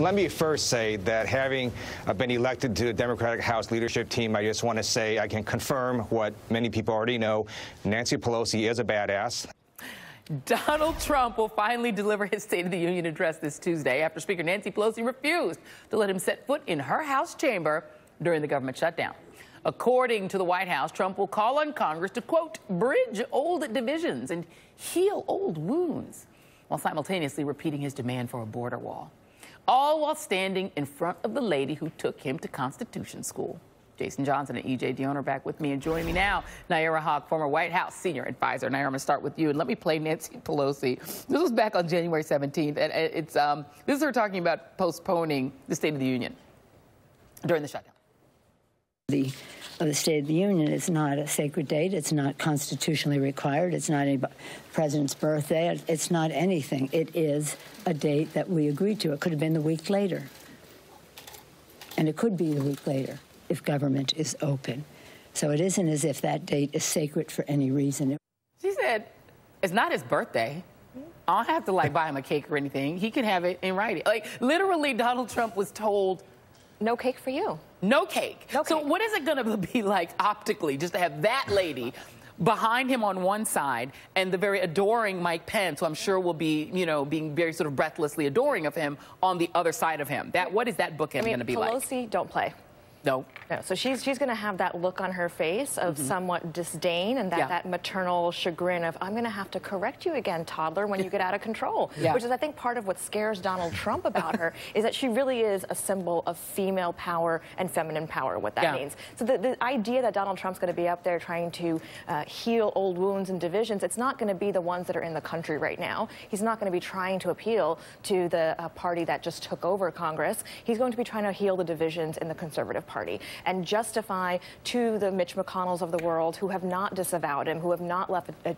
Let me first say that having been elected to the Democratic House leadership team, I just want to say I can confirm what many people already know. Nancy Pelosi is a badass. Donald Trump will finally deliver his State of the Union address this Tuesday after Speaker Nancy Pelosi refused to let him set foot in her House chamber during the government shutdown. According to the White House, Trump will call on Congress to, quote, bridge old divisions and heal old wounds, while simultaneously repeating his demand for a border wall, all while standing in front of the lady who took him to Constitution School. Jason Johnson and EJ Dionne are back with me, and joining me now, Nayyera Haq, former White House senior advisor. Nayyera, I'm going to start with you, and let me play Nancy Pelosi. This was back on January 17th, and it's this is her talking about postponing the State of the Union during the shutdown. The State of the Union is not a sacred date. It's not constitutionally required. It's not any president's birthday. It's not anything. It is a date that we agreed to. It could have been the week later, and it could be the week later if government is open. So it isn't as if that date is sacred for any reason. She said it's not his birthday. I don't have to, like, buy him a cake or anything. He can have it in writing. Like, literally, Donald Trump was told, no cake for you. No cake. No cake. So what is it going to be like optically, just to have that lady behind him on one side and the very adoring Mike Pence, who I'm sure will be, you know, being very sort of breathlessly adoring of him, on the other side of him? What is that bookend going to be like? Pelosi, don't play. No. No. So she's going to have that look on her face of somewhat disdain and that maternal chagrin of, I'm going to have to correct you again, toddler, when you get out of control. Which is, I think, part of what scares Donald Trump about her, is that she really is a symbol of female power and feminine power, what that means. So the idea that Donald Trump's going to be up there trying to heal old wounds and divisions, it's not going to be the ones that are in the country right now. He's not going to be trying to appeal to the party that just took over Congress. He's going to be trying to heal the divisions in the conservative party and justify to the Mitch McConnells of the world, who have not disavowed him, who have not left the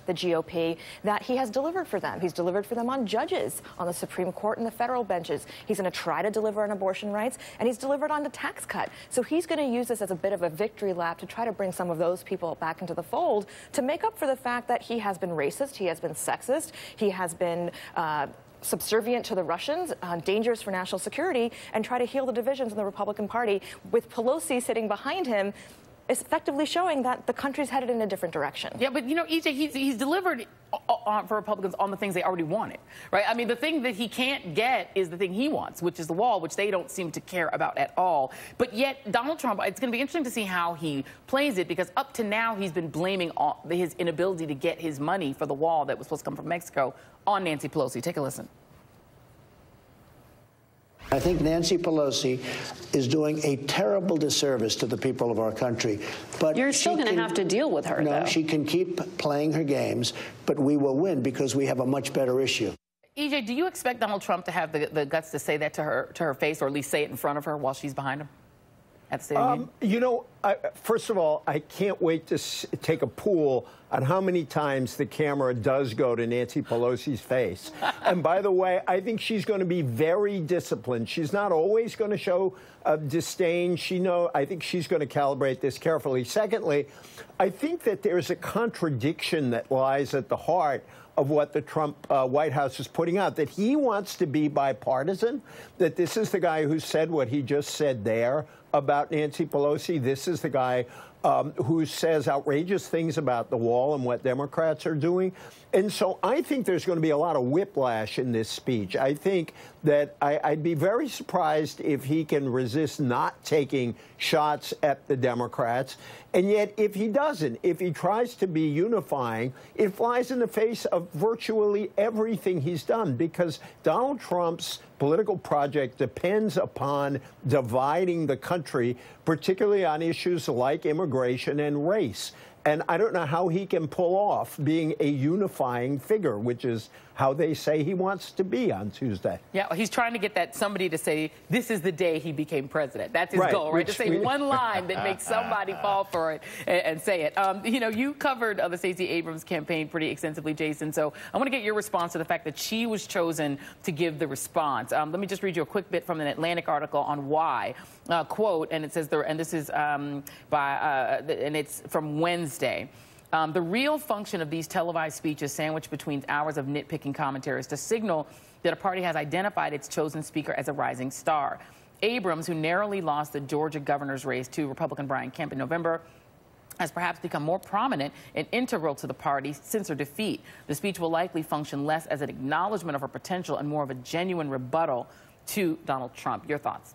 GOP, that he has delivered for them. He's delivered for them on judges on the Supreme Court and the federal benches. He's going to try to deliver on abortion rights, and he's delivered on the tax cut. So he's going to use this as a bit of a victory lap to try to bring some of those people back into the fold to make up for the fact that he has been racist, he has been sexist, he has been subservient to the Russians, dangerous for national security, and try to heal the divisions in the Republican Party, with Pelosi sitting behind him, is effectively showing that the country's headed in a different direction. Yeah, but, you know, EJ, he's delivered for Republicans on the things they already wanted, right? I mean, the thing that he can't get is the thing he wants, which is the wall, which they don't seem to care about at all. But yet, Donald Trump, it's going to be interesting to see how he plays it, because up to now, he's been blaming his inability to get his money for the wall that was supposed to come from Mexico on Nancy Pelosi. Take a listen. I think Nancy Pelosi is doing a terrible disservice to the people of our country. But you're still going to have to deal with her, though. No, she can keep playing her games, but we will win because we have a much better issue. EJ, do you expect Donald Trump to have the guts to say that to her face, or at least say it in front of her while she's behind him at the State of the Union? You know, first of all, I can't wait to take a poll on how many times the camera does go to Nancy Pelosi's face. And by the way, I think she's going to be very disciplined. She's not always going to show disdain. I think she's going to calibrate this carefully. Secondly, I think that there's a contradiction that lies at the heart of what the Trump White House is putting out, that he wants to be bipartisan, that this is the guy who said what he just said there about Nancy Pelosi. This is the guy who says outrageous things about the wall and what Democrats are doing. And so I think there's going to be a lot of whiplash in this speech. I think that I'd be very surprised if he can resist not taking shots at the Democrats. And yet, if he doesn't, if he tries to be unifying, it flies in the face of virtually everything he's done, because Donald Trump's political project depends upon dividing the country, particularly on issues like immigration and race. And I don't know how he can pull off being a unifying figure, which is how they say he wants to be on Tuesday. Yeah, well, he's trying to get somebody to say, this is the day he became president. That's his goal, right? To say one line that makes somebody fall for it and say it. You know, you covered the Stacey Abrams campaign pretty extensively, Jason, so I want to get your response to the fact that she was chosen to give the response. Let me just read you a quick bit from an Atlantic article on why. Quote, and it says, and this is and it's from Wednesday. The real function of these televised speeches, sandwiched between hours of nitpicking commentary, is to signal that a party has identified its chosen speaker as a rising star. Abrams, who narrowly lost the Georgia governor's race to Republican Brian Kemp in November, has perhaps become more prominent and integral to the party since her defeat. The speech will likely function less as an acknowledgement of her potential and more of a genuine rebuttal to Donald Trump. Your thoughts?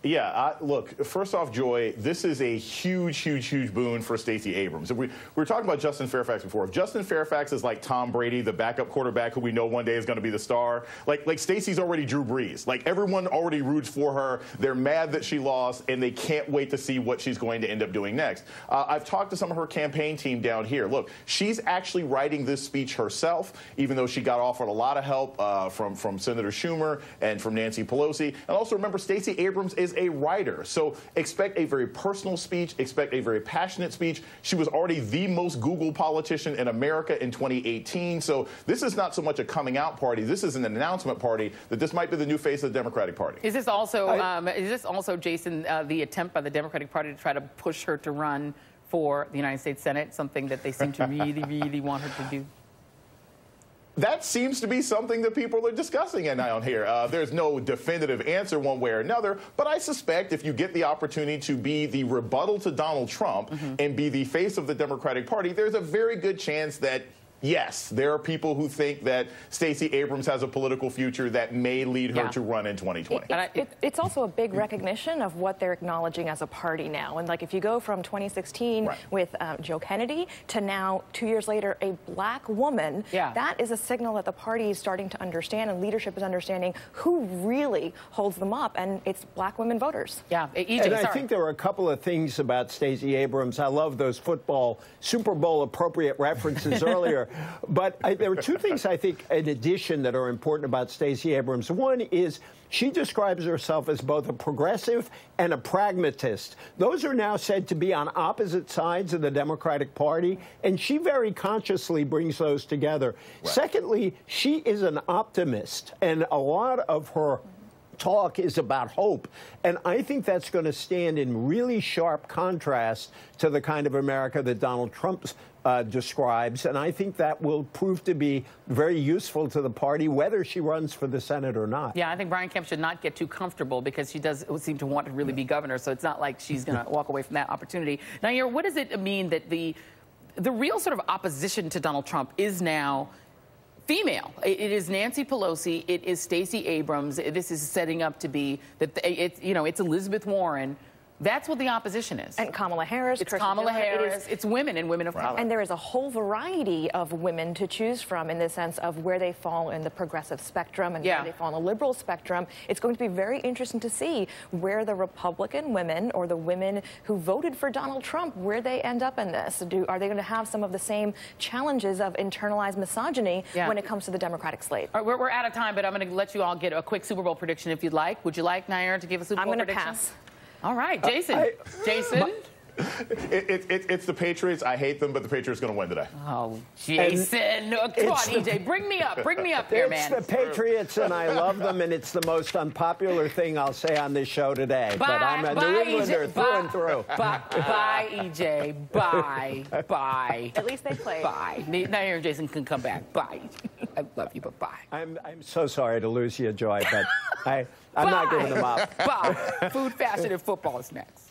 Yeah, look, first off, Joy, this is a huge, huge, huge boon for Stacey Abrams. We were talking about Justin Fairfax before. If Justin Fairfax is like Tom Brady, the backup quarterback who we know one day is going to be the star, like Stacey's already Drew Brees. Like, everyone already roots for her. They're mad that she lost, and they can't wait to see what she's going to end up doing next. I've talked to some of her campaign team down here. Look, she's actually writing this speech herself, even though she got offered a lot of help from Senator Schumer and from Nancy Pelosi. And also remember, Stacey Abrams is a writer. So expect a very personal speech, expect a very passionate speech. She was already the most Googled politician in America in 2018. So this is not so much a coming out party. This is an announcement party that this might be the new face of the Democratic Party. Is this also, Jason, the attempt by the Democratic Party to try to push her to run for the United States Senate, something that they seem to really, really want her to do? That seems to be something that people are discussing down here. There's no definitive answer one way or another, but I suspect if you get the opportunity to be the rebuttal to Donald Trump and be the face of the Democratic Party, there's a very good chance that, yes, there are people who think that Stacey Abrams has a political future that may lead her to run in 2020. It's also a big recognition of what they're acknowledging as a party now. And like if you go from 2016 with Joe Kennedy to now 2 years later, a black woman, that is a signal that the party is starting to understand and leadership is understanding who really holds them up. And it's black women voters. Yeah. EJ, and I think there are a couple of things about Stacey Abrams. I love those football Super Bowl appropriate references earlier. But there are two things I think, in addition, that are important about Stacey Abrams. One is she describes herself as both a progressive and a pragmatist. Those are now said to be on opposite sides of the Democratic Party, and she very consciously brings those together. Secondly, she is an optimist, and a lot of her talk is about hope. And I think that's going to stand in really sharp contrast to the kind of America that Donald Trump describes. And I think that will prove to be very useful to the party, whether she runs for the Senate or not. Yeah, I think Brian Kemp should not get too comfortable because she does seem to want to really be governor. So it's not like she's going to walk away from that opportunity. Nayyera, what does it mean that the real sort of opposition to Donald Trump is now female? It is Nancy Pelosi. It is Stacey Abrams. This is setting up to be that it's Elizabeth Warren. That's what the opposition is. And Kamala Harris. It's Kamala Harris. It's women and women of color. And there is a whole variety of women to choose from in the sense of where they fall in the progressive spectrum and where they fall in the liberal spectrum. It's going to be very interesting to see where the Republican women or the women who voted for Donald Trump, where they end up in this. Are they going to have some of the same challenges of internalized misogyny when it comes to the Democratic slate? All right, we're out of time, but I'm going to let you all get a quick Super Bowl prediction if you'd like. Would you like, Nayyera, to give a Super Bowl prediction? I'm going to pass. All right, Jason. Jason? It's the Patriots. I hate them, but the Patriots are going to win today. Oh, Jason. Come on, EJ. Bring me up. Bring me up here, man. It's the Patriots, and I love them, and it's the most unpopular thing I'll say on this show today. Bye, but I'm a New Englander through and through. Bye, EJ. Bye. Bye. At least they played. Bye. Nayyera and Jason can come back. Bye. I love you, but bye. I'm so sorry to lose you, Joy, but I'm not giving them up. Bye. Food, fashion, and football is next.